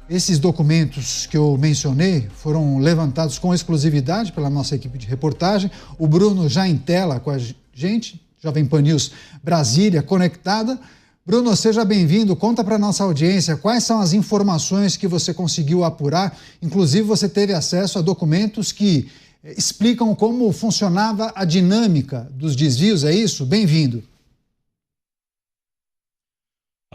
Esses documentos que eu mencionei foram levantados com exclusividade pela nossa equipe de reportagem. O Bruno já em tela com a gente, Jovem Pan News Brasília, conectada. Bruno, seja bem-vindo. Conta para a nossa audiência quais são as informações que você conseguiu apurar. Inclusive, você teve acesso a documentos que explicam como funcionava a dinâmica dos desvios, é isso? Bem-vindo.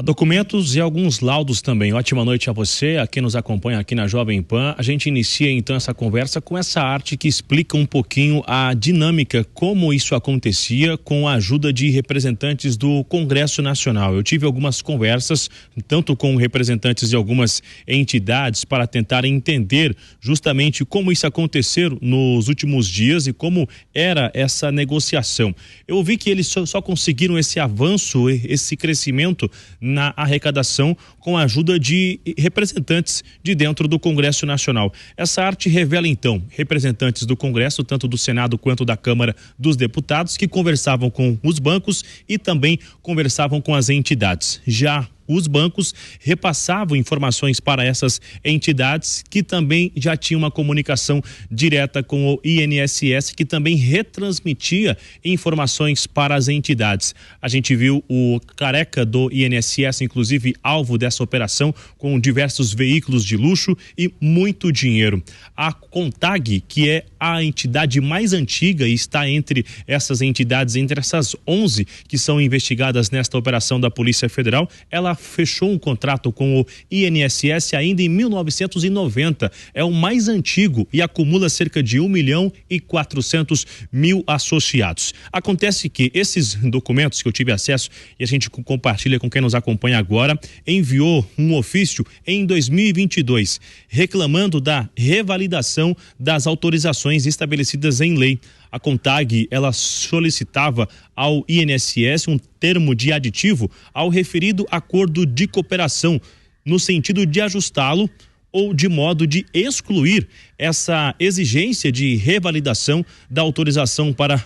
Há documentos e alguns laudos também. Ótima noite a você, a quem nos acompanha aqui na Jovem Pan. A gente inicia então essa conversa com essa arte que explica um pouquinho a dinâmica, como isso acontecia com a ajuda de representantes do Congresso Nacional. Eu tive algumas conversas, tanto com representantes de algumas entidades, para tentar entender justamente como isso aconteceu nos últimos dias e como era essa negociação. Eu vi que eles só conseguiram esse avanço, esse crescimento na arrecadação com a ajuda de representantes de dentro do Congresso Nacional. Essa arte revela então representantes do Congresso, tanto do Senado quanto da Câmara dos Deputados, que conversavam com os bancos e também conversavam com as entidades. Já os bancos repassavam informações para essas entidades que também já tinham uma comunicação direta com o INSS, que também retransmitia informações para as entidades. A gente viu o careca do INSS, inclusive alvo dessa operação, com diversos veículos de luxo e muito dinheiro. A CONTAG, que é a entidade mais antiga e está entre essas entidades, entre essas 11 que são investigadas nesta operação da Polícia Federal, ela fechou um contrato com o INSS ainda em 1990. É o mais antigo e acumula cerca de 1.400.000 associados. Acontece que esses documentos que eu tive acesso e a gente compartilha com quem nos acompanha agora, enviou um ofício em 2022 reclamando da revalidação das autorizações estabelecidas em lei. A CONTAG, ela solicitava ao INSS um termo de aditivo ao referido acordo de cooperação, no sentido de ajustá-lo ou de modo de excluir essa exigência de revalidação da autorização para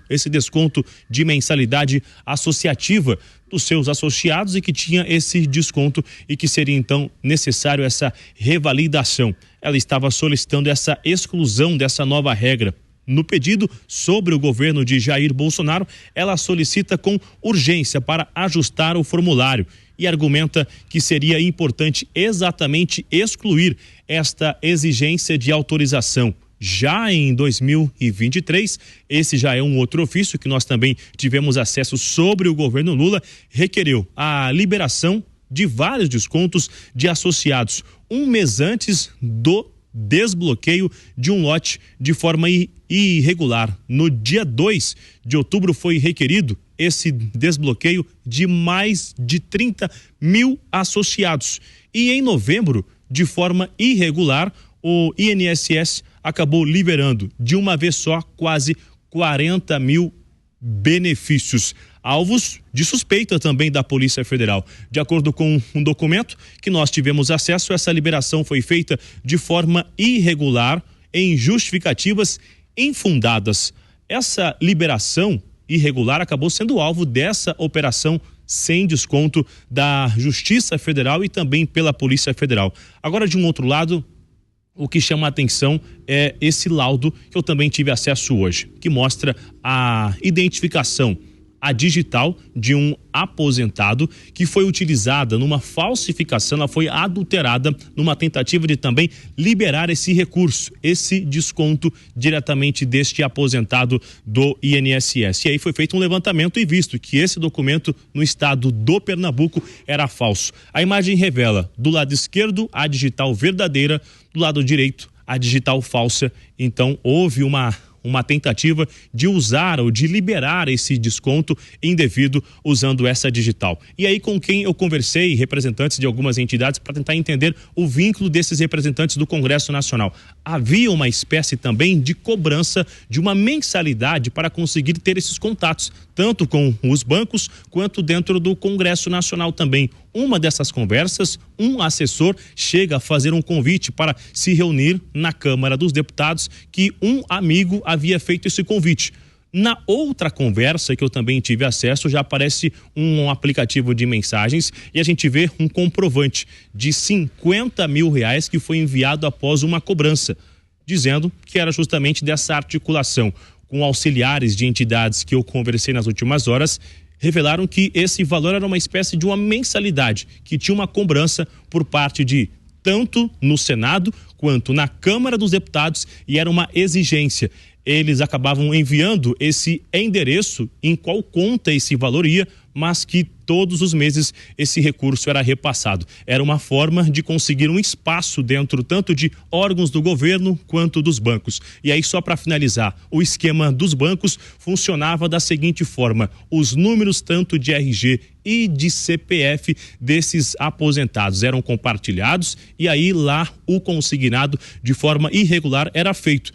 esse desconto de mensalidade associativa dos seus associados e que tinha esse desconto e que seria então necessário essa revalidação. Ela estava solicitando essa exclusão dessa nova regra. No pedido sobre o governo de Jair Bolsonaro, ela solicita com urgência para ajustar o formulário e argumenta que seria importante exatamente excluir esta exigência de autorização. Já em 2023, esse já é um outro ofício que nós também tivemos acesso sobre o governo Lula, requereu a liberação de vários descontos de associados um mês antes do desbloqueio de um lote de forma irregular. No dia 2 de outubro foi requerido esse desbloqueio de mais de 30.000 associados. E em novembro, de forma irregular, o INSS acabou liberando de uma vez só quase 40.000 benefícios, alvos de suspeita também da Polícia Federal. De acordo com um documento que nós tivemos acesso, essa liberação foi feita de forma irregular, em justificativas infundadas. Essa liberação irregular acabou sendo alvo dessa operação sem desconto da Justiça Federal e também pela Polícia Federal. Agora, de um outro lado, o que chama a atenção é esse laudo que eu também tive acesso hoje, que mostra a identificação, a digital de um aposentado que foi utilizada numa falsificação, ela foi adulterada numa tentativa de também liberar esse recurso, esse desconto diretamente deste aposentado do INSS. E aí foi feito um levantamento e visto que esse documento no estado do Pernambuco era falso. A imagem revela do lado esquerdo a digital verdadeira, do lado direito a digital falsa. Então houve uma tentativa de usar ou de liberar esse desconto indevido usando essa digital. E aí, com quem eu conversei, representantes de algumas entidades, para tentar entender o vínculo desses representantes do Congresso Nacional. Havia uma espécie também de cobrança de uma mensalidade para conseguir ter esses contatos, tanto com os bancos quanto dentro do Congresso Nacional também. Uma dessas conversas, um assessor chega a fazer um convite para se reunir na Câmara dos Deputados, que um amigo havia feito esse convite. Na outra conversa que eu também tive acesso, já aparece um aplicativo de mensagens e a gente vê um comprovante de R$50 mil que foi enviado após uma cobrança, dizendo que era justamente dessa articulação. Com auxiliares de entidades que eu conversei nas últimas horas, revelaram que esse valor era uma espécie de uma mensalidade, que tinha uma cobrança por parte de tanto no Senado quanto na Câmara dos Deputados, e era uma exigência. Eles acabavam enviando esse endereço em qual conta esse valor ia, mas que todos os meses esse recurso era repassado. Era uma forma de conseguir um espaço dentro tanto de órgãos do governo quanto dos bancos. E aí, só para finalizar, o esquema dos bancos funcionava da seguinte forma: os números tanto de RG e de CPF desses aposentados eram compartilhados, e aí lá o consignado de forma irregular era feito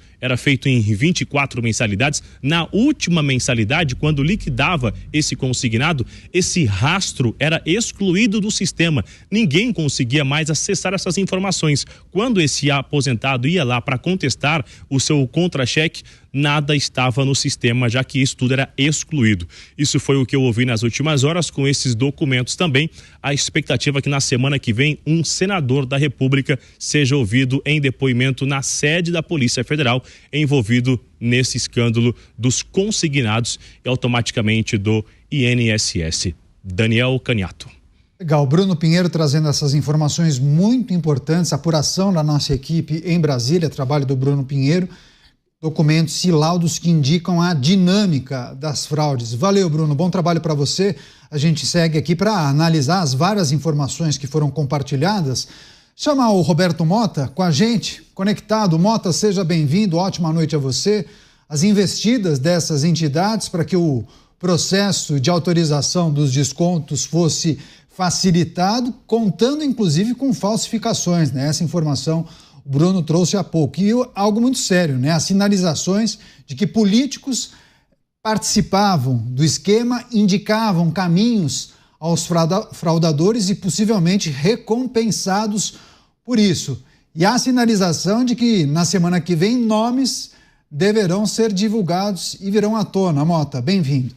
em 24 mensalidades. Na última mensalidade, quando liquidava esse consignado, esse rastro era excluído do sistema. Ninguém conseguia mais acessar essas informações. Quando esse aposentado ia lá para contestar o seu contra-cheque, nada estava no sistema, já que isso tudo era excluído. Isso foi o que eu ouvi nas últimas horas. Com esses documentos também, a expectativa é que na semana que vem um senador da República seja ouvido em depoimento na sede da Polícia Federal, envolvido nesse escândalo dos consignados e automaticamente do INSS. Daniel Caniato. Legal, Bruno Pinheiro trazendo essas informações muito importantes, apuração da nossa equipe em Brasília, trabalho do Bruno Pinheiro, documentos e laudos que indicam a dinâmica das fraudes. Valeu, Bruno, bom trabalho para você. A gente segue aqui para analisar as várias informações que foram compartilhadas. Chamar o Roberto Mota com a gente, conectado. Mota, seja bem-vindo, ótima noite a você. As investidas dessas entidades para que o processo de autorização dos descontos fosse facilitado, contando inclusive com falsificações, né? Essa informação o Bruno trouxe há pouco. E algo muito sério, né? As sinalizações de que políticos participavam do esquema, indicavam caminhos aos fraudadores e possivelmente recompensados por isso. E a sinalização de que na semana que vem nomes deverão ser divulgados e virão à tona. Mota, bem-vindo.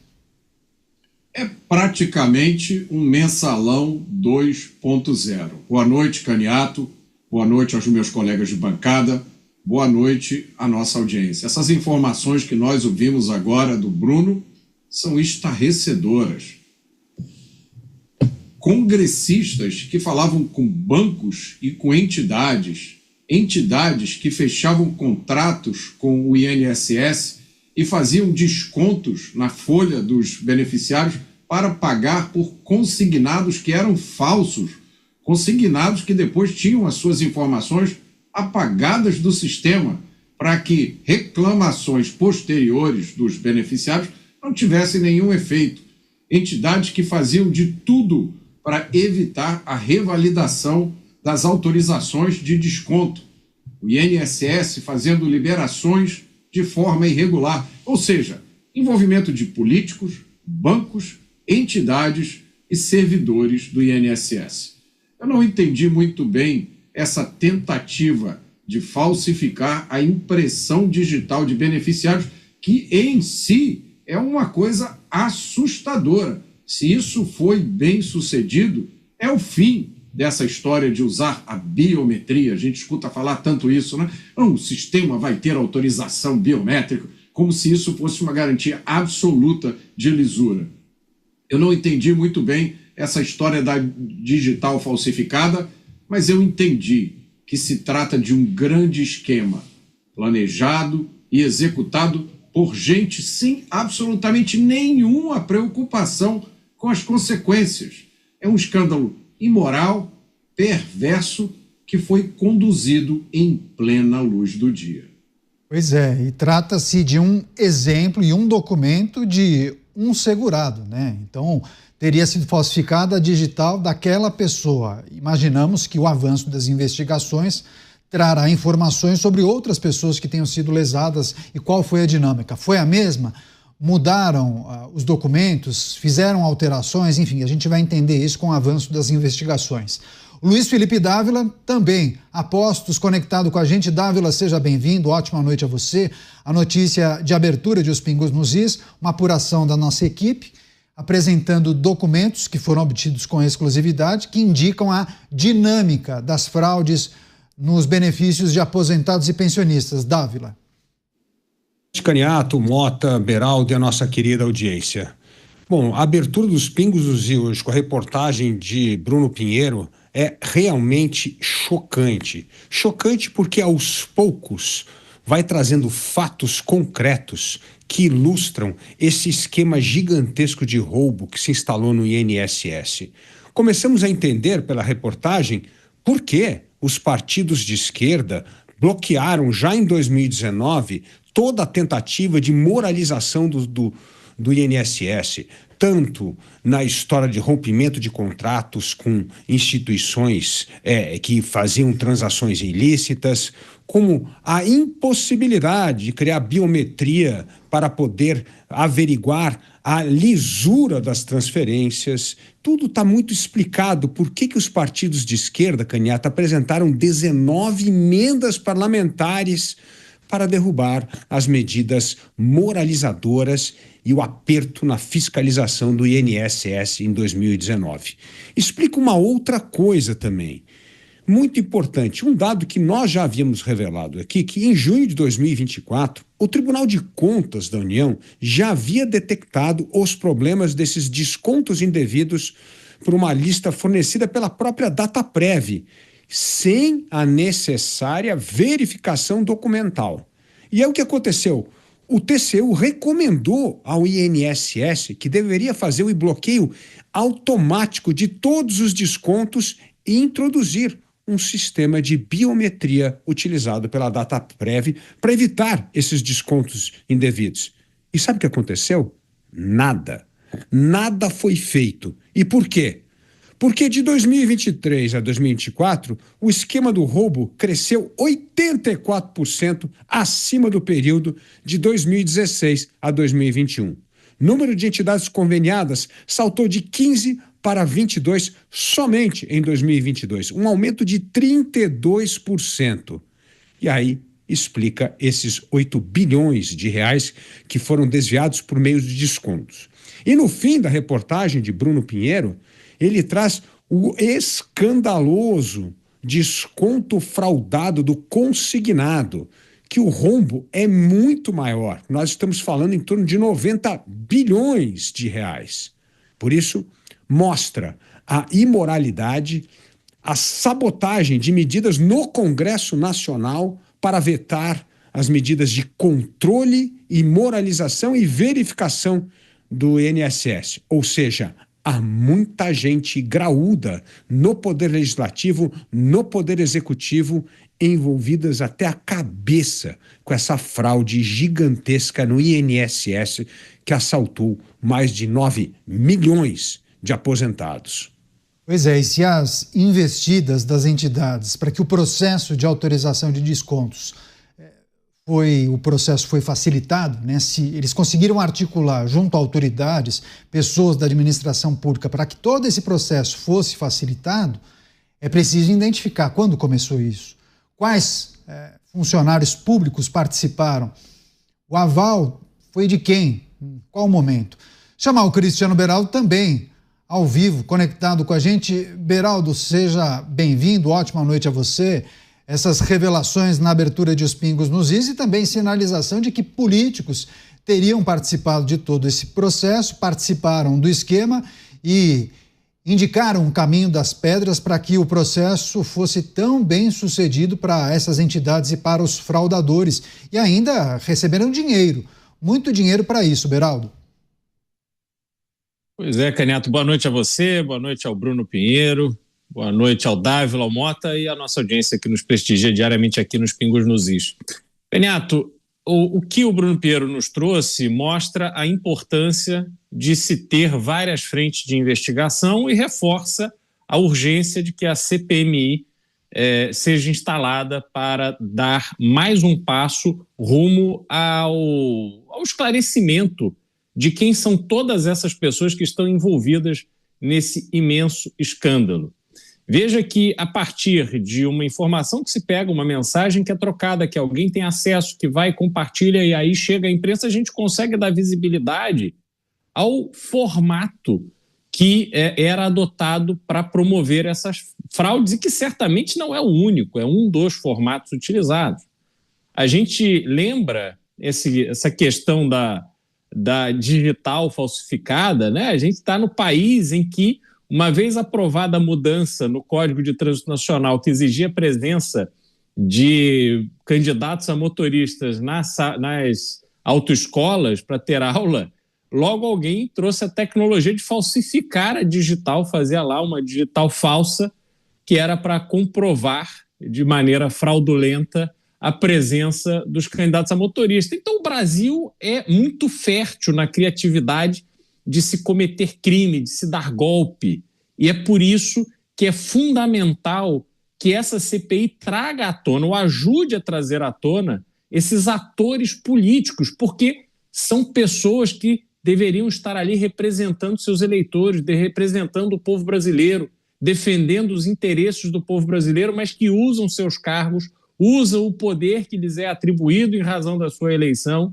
É praticamente um mensalão 2.0. Boa noite, Caniato. Boa noite aos meus colegas de bancada. Boa noite à nossa audiência. Essas informações que nós ouvimos agora do Bruno são estarrecedoras. Congressistas que falavam com bancos e com entidades que fechavam contratos com o INSS e faziam descontos na folha dos beneficiários para pagar por consignados que eram falsos, consignados que depois tinham as suas informações apagadas do sistema para que reclamações posteriores dos beneficiários não tivessem nenhum efeito. Entidades que faziam de tudo para evitar a revalidação das autorizações de desconto. O INSS fazendo liberações de forma irregular, ou seja, envolvimento de políticos, bancos, entidades e servidores do INSS. Eu não entendi muito bem essa tentativa de falsificar a impressão digital de beneficiários, que em si é uma coisa assustadora. Se isso foi bem sucedido, é o fim dessa história de usar a biometria. A gente escuta falar tanto isso, né? O sistema vai ter autorização biométrica, como se isso fosse uma garantia absoluta de lisura. Eu não entendi muito bem essa história da digital falsificada, mas eu entendi que se trata de um grande esquema, planejado e executado por gente sem absolutamente nenhuma preocupação com as consequências. É um escândalo imoral, perverso, que foi conduzido em plena luz do dia. Pois é, e trata-se de um exemplo e um documento de um segurado, né? Então, teria sido falsificada a digital daquela pessoa. Imaginamos que o avanço das investigações trará informações sobre outras pessoas que tenham sido lesadas e qual foi a dinâmica. Foi a mesma? Mudaram os documentos? Fizeram alterações? Enfim, a gente vai entender isso com o avanço das investigações. Luiz Felipe Dávila também, apostos, conectado com a gente. Dávila, seja bem-vindo, ótima noite a você. A notícia de abertura de Os Pingos nos Is, uma apuração da nossa equipe, apresentando documentos que foram obtidos com exclusividade, que indicam a dinâmica das fraudes nos benefícios de aposentados e pensionistas. Dávila. Caniato, Mota, Beraldo e a nossa querida audiência. Bom, a abertura dos Pingos dos Is hoje com a reportagem de Bruno Pinheiro é realmente chocante. Chocante porque aos poucos vai trazendo fatos concretos que ilustram esse esquema gigantesco de roubo que se instalou no INSS. Começamos a entender pela reportagem por que os partidos de esquerda bloquearam já em 2019 toda a tentativa de moralização do INSS, tanto na história de rompimento de contratos com instituições que faziam transações ilícitas, como a impossibilidade de criar biometria para poder averiguar a lisura das transferências. Tudo está muito explicado por que os partidos de esquerda, Caniato, apresentaram 19 emendas parlamentares para derrubar as medidas moralizadoras e o aperto na fiscalização do INSS em 2019. Explica uma outra coisa também, muito importante, um dado que nós já havíamos revelado aqui, que em junho de 2024, o Tribunal de Contas da União já havia detectado os problemas desses descontos indevidos por uma lista fornecida pela própria Dataprev, sem a necessária verificação documental. E é o que aconteceu. O TCU recomendou ao INSS que deveria fazer o bloqueio automático de todos os descontos e introduzir um sistema de biometria utilizado pela Dataprev para evitar esses descontos indevidos. E sabe o que aconteceu? Nada. Nada foi feito. E por quê? Porque de 2023 a 2024, o esquema do roubo cresceu 84% acima do período de 2016 a 2021. Número de entidades conveniadas saltou de 15 para 22 somente em 2022, um aumento de 32%. E aí explica esses 8 bilhões de reais que foram desviados por meio de descontos. E no fim da reportagem de Bruno Pinheiro, ele traz o escandaloso desconto fraudado do consignado, que o rombo é muito maior. Nós estamos falando em torno de 90 bilhões de reais. Por isso, mostra a imoralidade, a sabotagem de medidas no Congresso Nacional para vetar as medidas de controle e moralização e verificação do INSS, ou seja, há muita gente graúda no Poder Legislativo, no Poder Executivo, envolvidas até a cabeça com essa fraude gigantesca no INSS que assaltou mais de 9 milhões de aposentados. Pois é, e se as investidas das entidades para que o processo de autorização de descontos o processo foi facilitado, né? Se eles conseguiram articular junto a autoridades, pessoas da administração pública, para que todo esse processo fosse facilitado, é preciso identificar quando começou isso, quais funcionários públicos participaram, o aval foi de quem, em qual momento. Chamar o Cristiano Beraldo também, ao vivo, conectado com a gente. Beraldo, seja bem-vindo, ótima noite a você. Essas revelações na abertura de Os Pingos nos Is e também sinalização de que políticos teriam participado de todo esse processo, participaram do esquema e indicaram o caminho das pedras para que o processo fosse tão bem sucedido para essas entidades e para os fraudadores. E ainda receberam dinheiro, muito dinheiro para isso, Beraldo. Pois é, Caniato, boa noite a você, boa noite ao Bruno Pinheiro. Boa noite ao Dávila, ao Mota e à nossa audiência que nos prestigia diariamente aqui nos Pingos nos Is. Caniato, o que o Bruno Pinheiro nos trouxe mostra a importância de se ter várias frentes de investigação e reforça a urgência de que a CPMI seja instalada para dar mais um passo rumo ao esclarecimento de quem são todas essas pessoas que estão envolvidas nesse imenso escândalo. Veja que a partir de uma informação que se pega, uma mensagem que é trocada, que alguém tem acesso, que vai e compartilha e aí chega à imprensa, a gente consegue dar visibilidade ao formato que era adotado para promover essas fraudes e que certamente não é o único, é um dos formatos utilizados. A gente lembra essa questão da digital falsificada, né? A gente está no país em que, uma vez aprovada a mudança no Código de Trânsito Nacional que exigia a presença de candidatos a motoristas nas autoescolas para ter aula, logo alguém trouxe a tecnologia de falsificar a digital, fazia lá uma digital falsa que era para comprovar de maneira fraudulenta a presença dos candidatos a motorista. Então o Brasil é muito fértil na criatividade de se cometer crime, de se dar golpe. E é por isso que é fundamental que essa CPI traga à tona, ou ajude a trazer à tona, esses atores políticos, porque são pessoas que deveriam estar ali representando seus eleitores, representando o povo brasileiro, defendendo os interesses do povo brasileiro, mas que usam seus cargos, usam o poder que lhes é atribuído em razão da sua eleição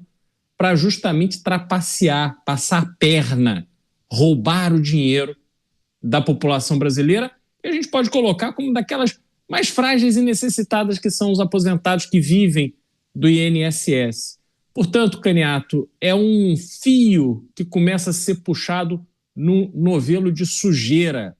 para justamente trapacear, passar a perna, roubar o dinheiro da população brasileira, que a gente pode colocar como daquelas mais frágeis e necessitadas que são os aposentados que vivem do INSS. Portanto, Caniato, é um fio que começa a ser puxado no novelo de sujeira